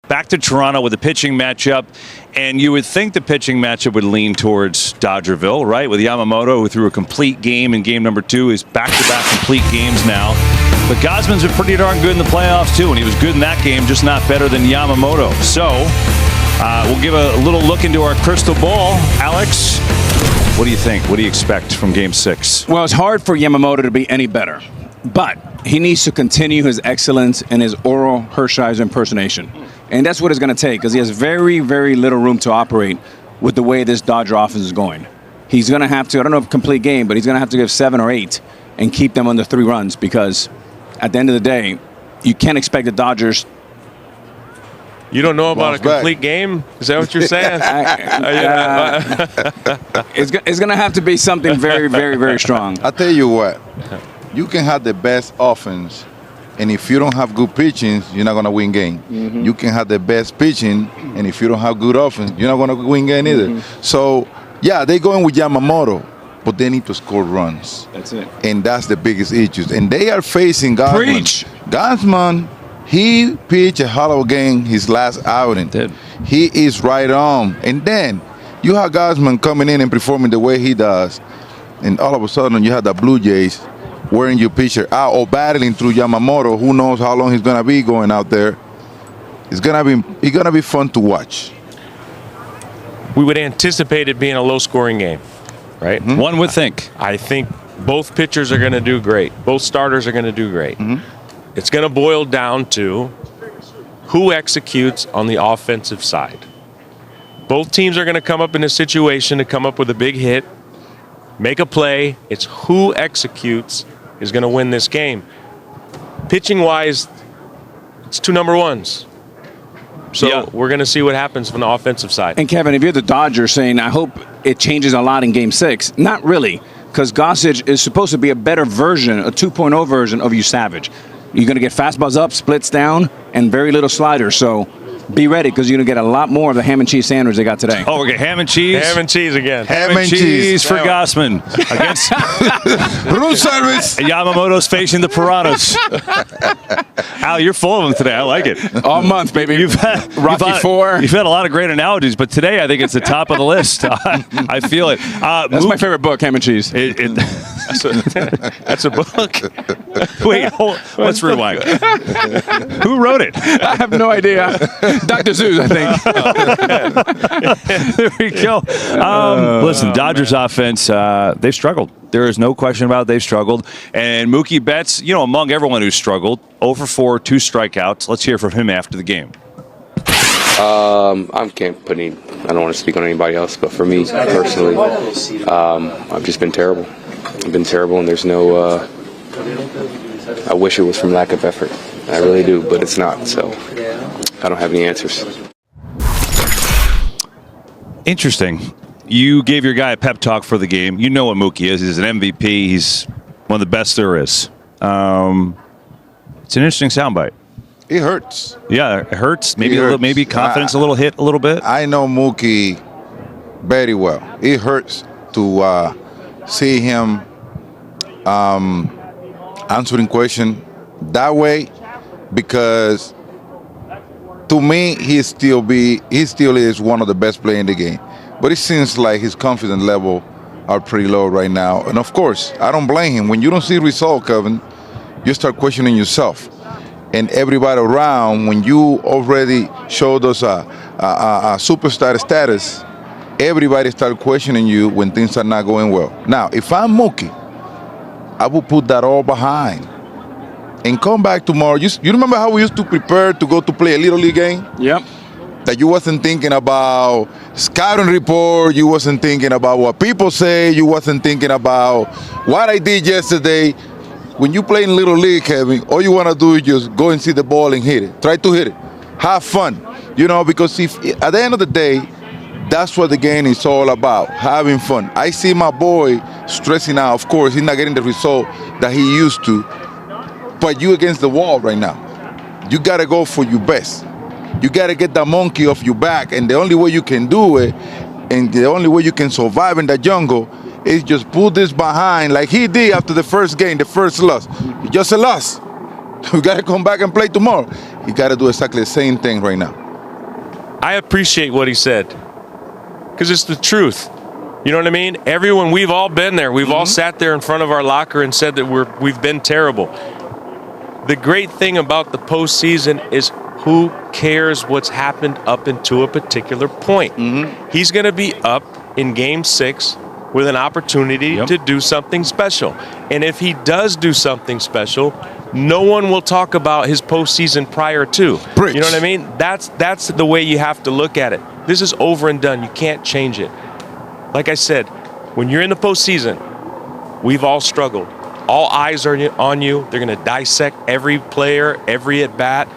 back to Toronto with a pitching matchup, and you would think the pitching matchup would lean towards Dodgerville, right? With Yamamoto, who threw a complete game in game number 2, is back-to-back complete games now. But Gausman's been pretty darn good in the playoffs, too, and he was good in that game, just not better than Yamamoto. So we'll give a little look into our crystal ball. Alex, what do you think? What do you expect from Game 6? Well, it's hard for Yamamoto to be any better, but he needs to continue his excellence in his oral Hershiser impersonation. And that's what it's going to take, because he has very, very little room to operate with the way this Dodger offense is going. He's going to have to, I don't know if complete game, but he's going to have to give 7 or 8 and keep them under 3 runs, because at the end of the day, you can't expect the Dodgers. You don't know about a complete game? Is that what you're saying? It's going to have to be something very, very, very strong. I'll tell you what. You can have the best offense, and if you don't have good pitching, you're not going to win game. Mm-hmm. You can have the best pitching, and if you don't have good offense, you're not going to win game either. Mm-hmm. So, yeah, they're going with Yamamoto, but they need to score runs. That's it. And that's the biggest issue. And they are facing Gausman. Preach. Gausman, he pitched a hell of a game his last outing. Did. He is right on. And then you have Gausman coming in and performing the way he does, and all of a sudden you have the Blue Jays wearing your pitcher out or battling through Yamamoto. Who knows how long he's going to be going out there. It's going to be fun to watch. We would anticipate it being a low-scoring game, right? Mm-hmm. One would think. I think both pitchers are going to do great. Both starters are going to do great. Mm-hmm. It's going to boil down to who executes on the offensive side. Both teams are going to come up in a situation to come up with a big hit, make a play. It's who executes is going to win this game. Pitching-wise, it's 2 number ones. So we're going to see what happens from the offensive side. And Kevin, if you're the Dodgers saying, I hope it changes a lot in Game 6, not really, because Gossage is supposed to be a better version, a 2.0 version of you Savage. You're going to get fastballs up, splits down, and very little sliders. So be ready, because you're going to get a lot more of the ham and cheese sandwich they got today. Oh, we're getting ham and cheese? Ham and cheese again. Ham and cheese for Gausman against Room service. Yamamoto's facing the Piranhas. Al, you're full of them today. I like it. All month, baby. Rocky IV. You've had a lot of great analogies, but today I think it's the top of the list. I feel it. That's my favorite book, Ham and Cheese. That's a book? Wait, let's rewind. Who wrote it? I have no idea. Dr. Zeus, I think. There we go. Listen, Dodgers offense, they've struggled. There is no question about it. They've struggled. And Mookie Betts, among everyone who's struggled, 0 for 4, 2 strikeouts. Let's hear from him after the game. I can't put any. I don't want to speak on anybody else, but for me personally, I've just been terrible. I've been terrible, and there's no. I wish it was from lack of effort. I really do, but it's not. So I don't have any answers. Interesting. You gave your guy a pep talk for the game. You know what Mookie is. He's an MVP. He's one of the best there is. It's an interesting soundbite. It hurts. Yeah, it hurts. Maybe it hurts. Maybe confidence a little hit a little bit. I know Mookie very well. It hurts to see him answering question that way, because to me he still is one of the best players in the game. But it seems like his confidence level are pretty low right now. And of course, I don't blame him. When you don't see result, Kevin, you start questioning yourself. And everybody around, when you already showed us a superstar status, everybody start questioning you when things are not going well. Now, if I'm Mookie, I would put that all behind and come back tomorrow. You remember how we used to prepare to go to play a Little League game? Yep. That you wasn't thinking about scouting report, you wasn't thinking about what people say, you wasn't thinking about what I did yesterday. When you play in Little League, Kevin, all you want to do is just go and see the ball and hit it. Try to hit it. Have fun. Because if at the end of the day, that's what the game is all about, having fun. I see my boy stressing out. Of course, he's not getting the result that he used to, but you against the wall right now. You got to go for your best. You got to get that monkey off your back, and the only way you can do it, and the only way you can survive in the jungle, is just put this behind like he did after the first game, the first loss. It's just a loss. We got to come back and play tomorrow. You got to do exactly the same thing right now. I appreciate what he said because it's the truth. You know what I mean? We've all been there. We've all sat there in front of our locker and said that we've been terrible. The great thing about the postseason is who cares what's happened up until a particular point. He's going to be up in Game 6 with an opportunity to do something special. And if he does do something special, no one will talk about his postseason prior to. Preach. You know what I mean? That's the way you have to look at it. This is over and done. You can't change it. Like I said, when you're in the postseason, we've all struggled. All eyes are on you. They're going to dissect every player, every at-bat.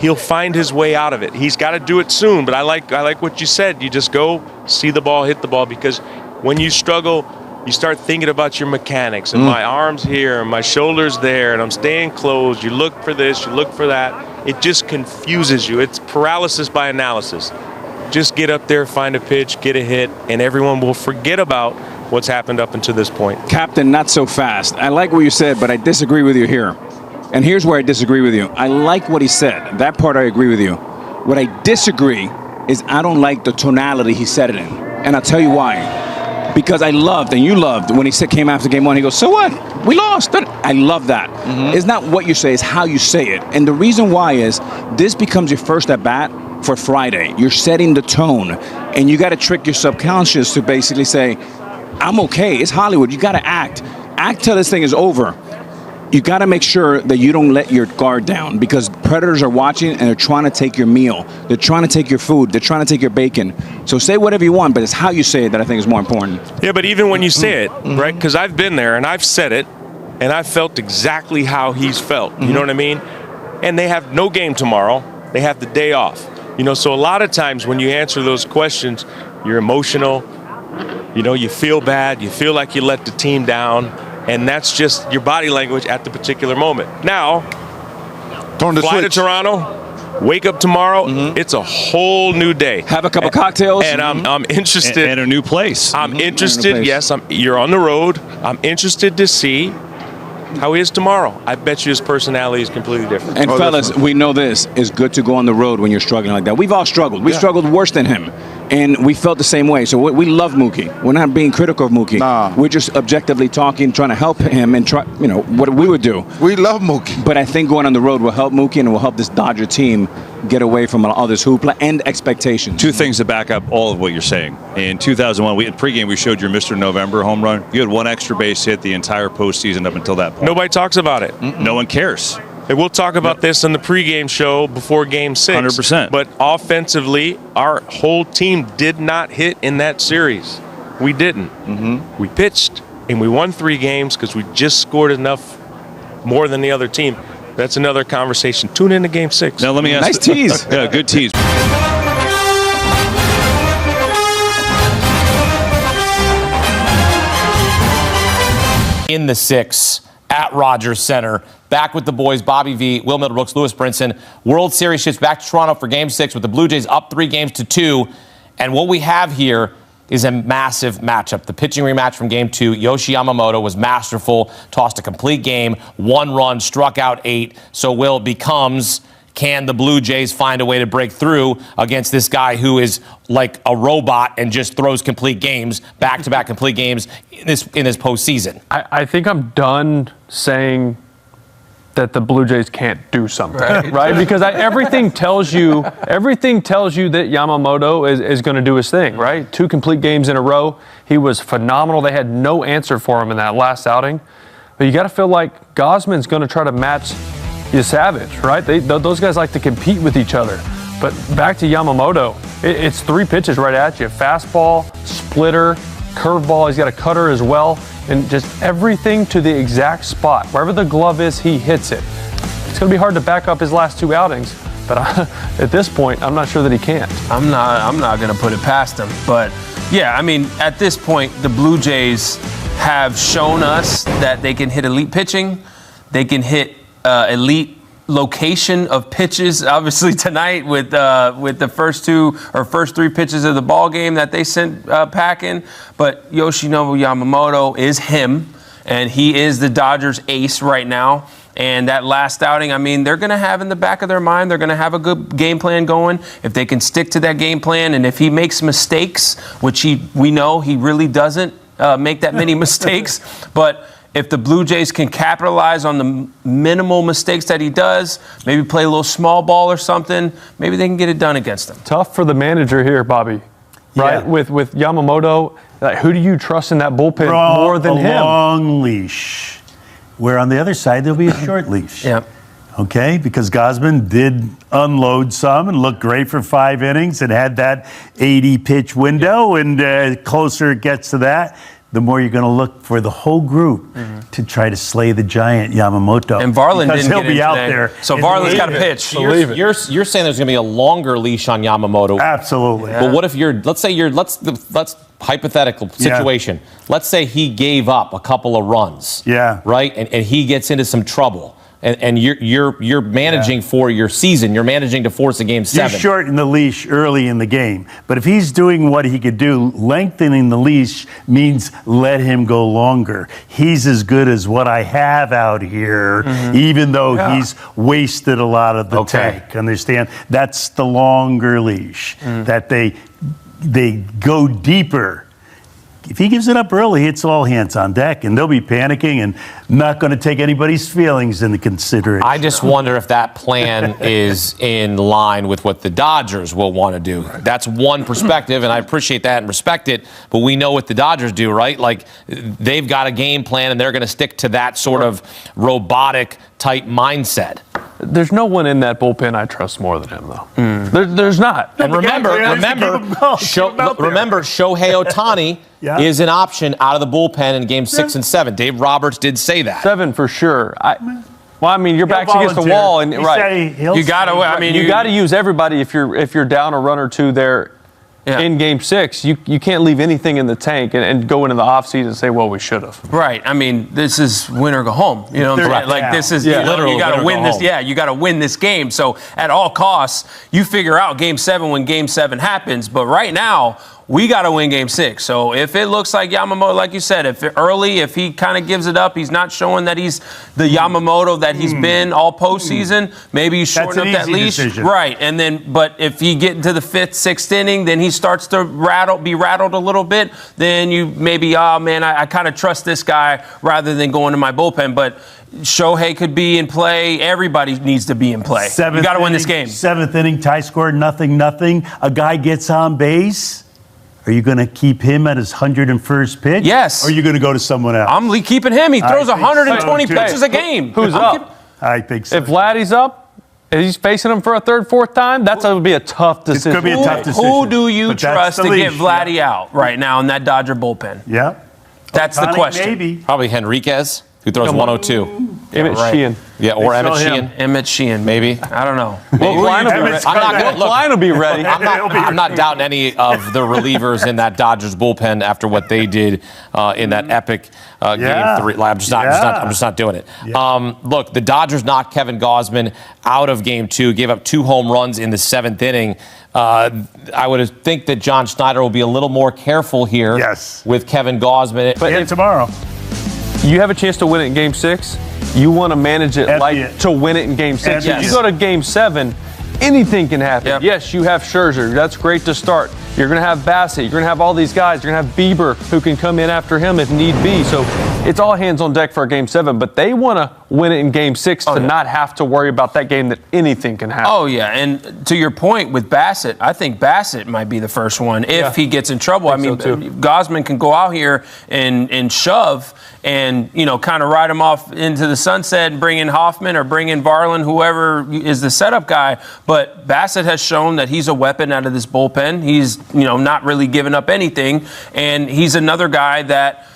He'll find his way out of it. He's got to do it soon, but I like what you said. You just go, see the ball, hit the ball, because when you struggle, you start thinking about your mechanics, and my arm's here, and my shoulder's there, and I'm staying closed. You look for this, you look for that. It just confuses you. It's paralysis by analysis. Just get up there, find a pitch, get a hit, and everyone will forget about what's happened up until this point. Captain, not so fast. I like what you said, but I disagree with you here. And here's where I disagree with you. I like what he said. That part I agree with you. What I disagree is I don't like the tonality he said it in. And I'll tell you why. Because I loved, and you loved, when he came after game 1, he goes, so what? We lost. I love that. It's not what you say, it's how you say it. And the reason why is this becomes your first at-bat for Friday. You're setting the tone. And you got to trick your subconscious to basically say, I'm okay. It's Hollywood. You got to act. Act till this thing is over. You got to make sure that you don't let your guard down because predators are watching and they're trying to take your meal. They're trying to take your food. They're trying to take your bacon. So say whatever you want, but it's how you say it that I think is more important. Yeah, but even when you say it, right, because I've been there and I've said it, and I've felt exactly how he's felt. You know what I mean? And they have no game tomorrow. They have the day off. You know, so a lot of times when you answer those questions, you're emotional. You know, you feel bad. You feel like you let the team down. And that's just your body language at the particular moment. Now, fly to Toronto, wake up tomorrow. It's a whole new day. Have a couple cocktails. And I'm interested. And a new place. I'm interested. Yes, you're on the road. I'm interested to see how he is tomorrow. I bet you his personality is completely different. And fellas, we know this. It's good to go on the road when you're struggling like that. We've all struggled. We struggled worse than him. And we felt the same way. So we love Mookie. We're not being critical of Mookie. Nah. We're just objectively talking, trying to help him and try, you know, what we would do. We love Mookie. But I think going on the road will help Mookie and will help this Dodger team get away from all this hoopla and expectations. Two things to back up all of what you're saying. In 2001, in pregame, we showed your Mr. November home run. You had one extra base hit the entire postseason up until that point. Nobody talks about it. No one cares. And we'll talk about this in the pregame show before Game 6. 100%. But offensively, our whole team did not hit in that series. We didn't. We pitched, and we won 3 games because we just scored enough more than the other team. That's another conversation. Tune in to Game 6. Now let me ask. Nice tease. Yeah, good tease. In the 6 at Rogers Center. Back with the boys, Bobby V, Will Middlebrooks, Lewis Brinson. World Series shifts back to Toronto for Game 6 with the Blue Jays up 3-2. And what we have here is a massive matchup. The pitching rematch from Game 2. Yoshi Yamamoto was masterful, tossed a complete game, 1 run, struck out 8. So Will becomes, can the Blue Jays find a way to break through against this guy who is like a robot and just throws complete games, back-to-back complete games in this postseason? I think I'm done saying that the Blue Jays can't do something, right? Because everything tells you that Yamamoto is going to do his thing, right? 2 complete games in a row. He was phenomenal. They had no answer for him in that last outing. But you got to feel like Gausman's going to try to match you Savage, right? Those guys like to compete with each other. But back to Yamamoto, it's 3 pitches right at you. Fastball, splitter, curveball. He's got a cutter as well. And just everything to the exact spot. Wherever the glove is, he hits it. It's going to be hard to back up his last 2 outings. But at this point, I'm not sure that he can't. I'm not going to put it past him. But, yeah, I mean, at this point, the Blue Jays have shown us that they can hit elite pitching. They can hit elite location of pitches. Obviously tonight with the first 3 pitches of the ball game that they sent packing. But Yoshinobu Yamamoto is him, and he is the Dodgers ace right now. And that last outing, I mean, they're going to have in the back of their mind, they're going to have a good game plan going. If they can stick to that game plan, and if he makes mistakes, which we know he really doesn't make that many mistakes, but if the Blue Jays can capitalize on the minimal mistakes that he does, maybe play a little small ball or something, maybe they can get it done against him. Tough for the manager here, Bobby. Right? Yeah. With Yamamoto, who do you trust in that bullpen more than a him? long leash. Where on the other side, there'll be a short leash. Yeah. Okay? Because Gausman did unload some and looked great for 5 innings and had that 80-pitch window. And closer it gets to that, the more you're going to look for the whole group to try to slay the giant Yamamoto. And Varland because didn't he'll get be in out today. there. So in Varland's the got to eighth. pitch. You're saying there's going to be a longer leash on Yamamoto. Absolutely. But what if let's hypothetical situation. Let's say he gave up a couple of runs. Yeah. Right? And he gets into some trouble. And you're managing for your season. You're managing to force a game 7. You shorten the leash early in the game. But if he's doing what he could do, lengthening the leash means let him go longer. He's as good as what I have out here, even though he's wasted a lot of the tank. Understand? That's the longer leash, that they go deeper. If he gives it up early, it's all hands on deck, and they'll be panicking and not going to take anybody's feelings into consideration. I just wonder if that plan is in line with what the Dodgers will want to do. That's one perspective, and I appreciate that and respect it, but we know what the Dodgers do, right? Like, they've got a game plan, and they're going to stick to that sort of robotic-type mindset. There's no one in that bullpen I trust more than him, though. There's not. And remember, Shohei Ohtani is an option out of the bullpen in Game 6 and 7. Dave Roberts did say that. 7 for sure. Your back's against the wall, and You got to. I mean, you got to use everybody if you're down a run or two there. Yeah. In Game 6, you can't leave anything in the tank and go into the offseason and say, well, we should have. Right. I mean, this is win or go home. You know what I'm saying? Like, this is, literally you got to win this. home. Yeah, you got to win this game. So at all costs, you figure out Game 7 when Game 7 happens. But right now, we got to win Game 6. So if it looks like Yamamoto, like you said, if he kind of gives it up, he's not showing that he's the Yamamoto that he's been all postseason, maybe you shorten up that leash. Decision. Right. And then, but if you get into the 5th, 6th inning, then he starts to be rattled a little bit, then you maybe, I kind of trust this guy rather than going to my bullpen. But Shohei could be in play. Everybody needs to be in play. You got to win this game. 7th inning, tie score, 0-0. A guy gets on base. Are you going to keep him at his 101st pitch? Yes. Or are you going to go to someone else? I'm keeping him. He throws I think 120 so, too. pitches a game. Who's up? I think so. If Vladdy's up, and he's facing him for a 3rd, 4th time, that's going to be a tough decision. It's going to be a tough decision. Who do you But that's trust the to leash, get Vladdy out right now in that Dodger bullpen? Yeah. That's the Ohtani, question. Maybe. Probably Henriquez, who throws 102. Emmett right. Sheehan. Yeah, or Emmett still him. Sheehan. Emmett Sheehan. Maybe. I don't know. Klein will be ready. I'm not gonna look. Klein will be ready. I'm not doubting any of the relievers in that Dodgers bullpen after what they did in that epic Yeah. Game 3. I'm just not doing it. Yeah. Look, the Dodgers knocked Kevin Gausman out of Game 2, gave up 2 home runs in the 7th inning. I would think that John Schneider will be a little more careful here with Kevin Gausman. But tomorrow. You have a chance to win it in Game 6. You want to manage it to win it in Game 6. If you go to Game 7, anything can happen. Yep. Yes, you have Scherzer. That's great to start. You're going to have Bassett. You're going to have all these guys. You're going to have Bieber who can come in after him if need be. So it's all hands on deck for Game 7. But they want to win it in Game 6 to not have to worry about that game that anything can happen. Oh, yeah. And to your point with Bassett, I think Bassett might be the first one if he gets in trouble. I mean, Gausman can go out here and shove and, kind of ride him off into the sunset and bring in Hoffman or bring in Varland, whoever is the setup guy. But Bassett has shown that he's a weapon out of this bullpen. He's, not really giving up anything. And he's another guy that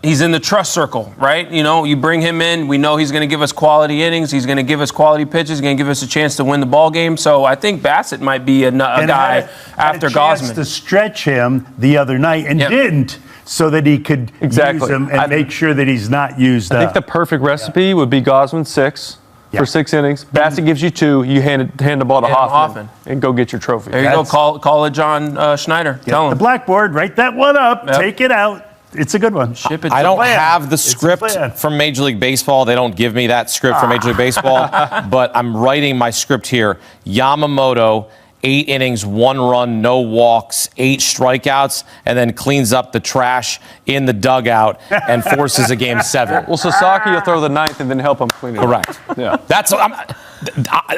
he's in the trust circle, right? You bring him in. We know he's going to give us quality innings. He's going to give us quality pitches. He's going to give us a chance to win the ball game. So I think Bassett might be a guy after Gausman. To stretch him the other night and didn't, so that he could use him and make sure that he's not used up. I think the perfect recipe would be Gausman 6 for 6 innings. Bassett gives you 2. You hand the ball to Hoffman and go get your trophy. There you go. Call it John Schneider. Tell him. The blackboard, write that one up. Take it out. It's a good one. Ship it I to don't plan. have the It's a script plan. from Major League Baseball. They don't give me that script from Major League Baseball, but I'm writing my script here. Yamamoto, 8 innings, 1 run, no walks, 8 strikeouts, and then cleans up the trash in the dugout and forces a game 7. Well, Sasaki will throw the 9th and then help him clean it up. Correct. Yeah. That's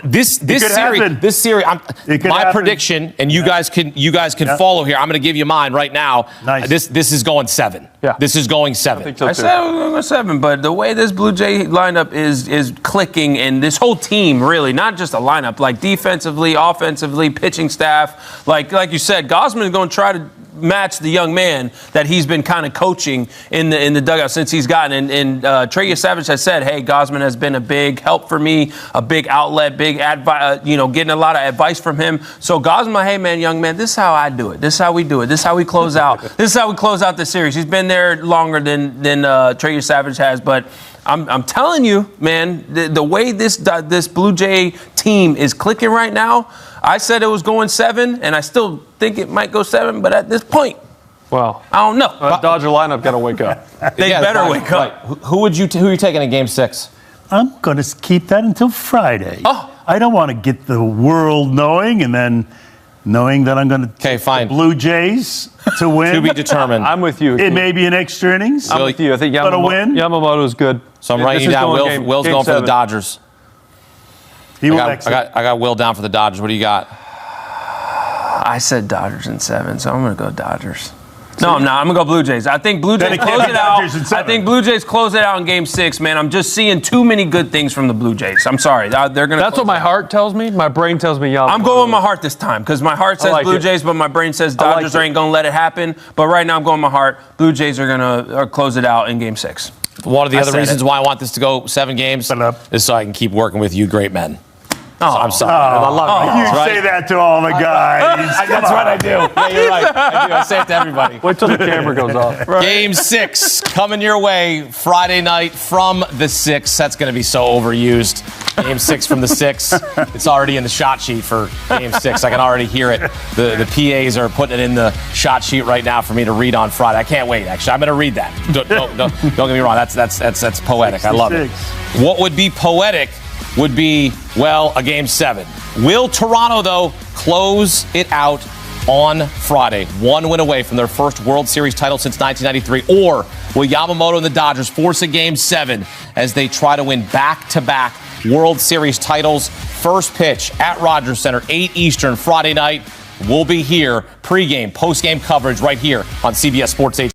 this could series. happen. This series. It could My happen. prediction, and you guys can Yeah. follow here. I'm going to give you mine right now. Nice. This is going 7. Yeah. This is going 7. I think so, I too. said we're going to go 7, but the way this Blue Jay lineup is clicking, and this whole team really, not just a lineup, like defensively, offensively, pitching staff, like you said, Gausman is going to try to match the young man that he's been kind of coaching in the dugout since he's gotten. And Trey Savage has said, hey, Gausman has been a big help for me, a big outlet, big advice, getting a lot of advice from him. So Gausman, hey, man, young man, this is how I do it. This is how we do it. This is how we close out. This is how we close out the series. He's been there longer than Trey Savage has, but I'm telling you, man, the way this Blue Jay team is clicking right now, I said it was going 7, and I still think it might go 7, but at this point, Well, I don't know. Dodger lineup got to wake up. They better wake up. Right. Who are you taking in Game 6? I'm going to keep that until Friday. Oh. I don't want to get the world knowing and then knowing that I'm going to Okay, fine. the Blue Jays to win. To be determined. I'm with you. It may be an extra innings. I'm with you. I think But a win? Yamamoto's good. So I'm This writing you is down. going Will's game going for the 7. Dodgers. He will exit. I got Will down for the Dodgers. What do you got? I said Dodgers in 7, so I'm going to go Dodgers. No, I'm not. I'm going to go Blue Jays. I think Blue Then Jays it can't close be it out. Dodgers in 7. I think Blue Jays close it out in Game 6, man. I'm just seeing too many good things from the Blue Jays. I'm sorry. They're going to. That's what my heart tells me. My brain tells me Yamamoto. I'm going with my heart this time because my heart says like Blue it. Jays, but my brain says I like Dodgers it. ain't going to let it happen. But right now I'm going with my heart. Blue Jays are going to close it out in Game 6. One of the I other said reasons it. why I want this to go 7 games Shut up. is so I can keep working with you great men. Oh, I'm sorry. Oh, I love you right? say that to all the guys. That's right, I do. Yeah, you're right. I do. I say it to everybody. Wait till the camera goes off. Game 6 coming your way Friday night from the 6. That's going to be so overused. Game 6 from the 6. It's already in the shot sheet for Game 6. I can already hear it. The PAs are putting it in the shot sheet right now for me to read on Friday. I can't wait. Actually, I'm going to read that. Don't get me wrong. That's poetic. I love it. What would be poetic would be, well, a Game 7. Will Toronto, though, close it out on Friday? 1 win away from their first World Series title since 1993. Or will Yamamoto and the Dodgers force a Game 7 as they try to win back-to-back World Series titles? First pitch at Rogers Center, 8 Eastern, Friday night. We'll be here, pregame, postgame coverage right here on CBS Sports 8.